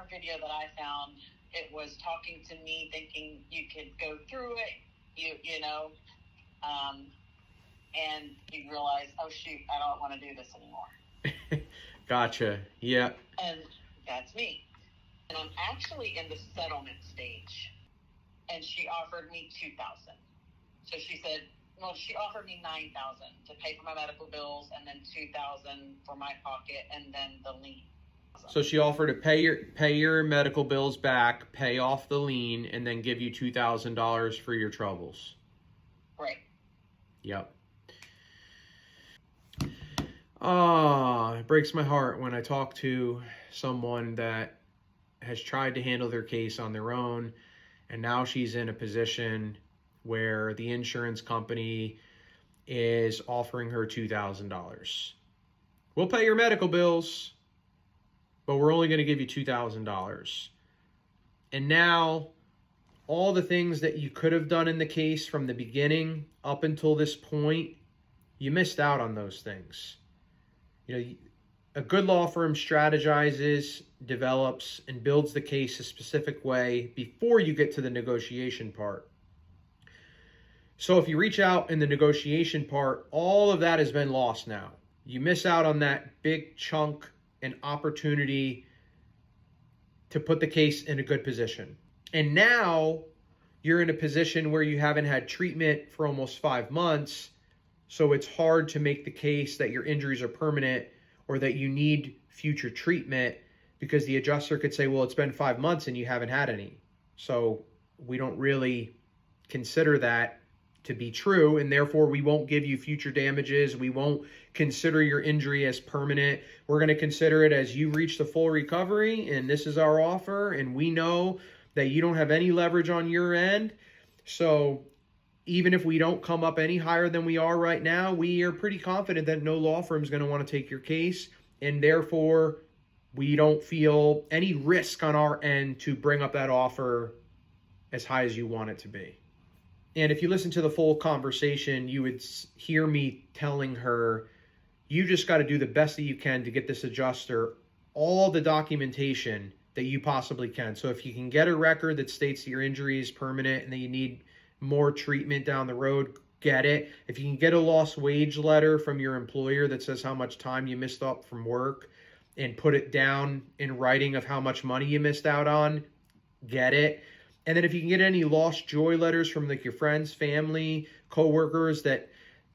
short video that I found. It was talking to me, thinking you could go through it, you know, and you realize, oh shoot, I don't want to do this anymore. Gotcha. Yeah. And that's me. And I'm actually in the settlement stage. And she offered me $2,000. So she said, well, she offered me $9,000 to pay for my medical bills, and then $2,000 for my pocket, and then the lien. So she offered to pay your medical bills back, pay off the lien, and then give you $2,000 for your troubles. Right. Yep. It breaks my heart when I talk to someone that has tried to handle their case on their own, and now she's in a position where the insurance company is offering her $2,000. We'll pay your medical bills, but we're only going to give you $2,000. And now all the things that you could have done in the case from the beginning up until this point, you missed out on those things. You know, a good law firm strategizes, develops, and builds the case a specific way before you get to the negotiation part. So if you reach out in the negotiation part, all of that has been lost now. You miss out on that big chunk and opportunity to put the case in a good position. And now you're in a position where you haven't had treatment for almost 5 months, so it's hard to make the case that your injuries are permanent or that you need future treatment, because the adjuster could say, well, it's been 5 months and you haven't had any. So we don't really consider that to be true, and therefore we won't give you future damages. We won't consider your injury as permanent. We're going to consider it as you reached a full recovery, and this is our offer, and we know that you don't have any leverage on your end. So even if we don't come up any higher than we are right now, we are pretty confident that no law firm is going to want to take your case, and therefore we don't feel any risk on our end to bring up that offer as high as you want it to be. And if you listen to the full conversation, you would hear me telling her, you just got to do the best that you can to get this adjuster all the documentation that you possibly can. So if you can get a record that states that your injury is permanent and that you need more treatment down the road, get it. If you can get a lost wage letter from your employer that says how much time you missed up from work and put it down in writing of how much money you missed out on, get it. And then if you can get any lost joy letters from like your friends, family, coworkers that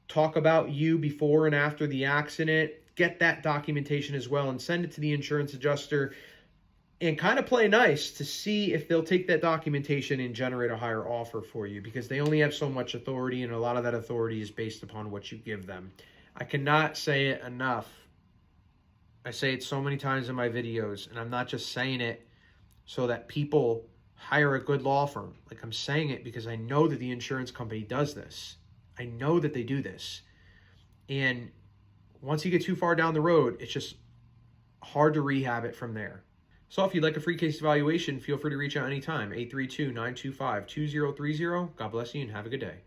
talk about you before and after the accident, get that documentation as well and send it to the insurance adjuster and kind of play nice to see if they'll take that documentation and generate a higher offer for you, because they only have so much authority, and a lot of that authority is based upon what you give them. I cannot say it enough. I say it so many times in my videos, and I'm not just saying it so that people hire a good law firm. Like, I'm saying it because I know that the insurance company does this. I know that they do this. And once you get too far down the road, it's just hard to rehab it from there. So if you'd like a free case evaluation, feel free to reach out anytime. 832-925-2030. God bless you and have a good day.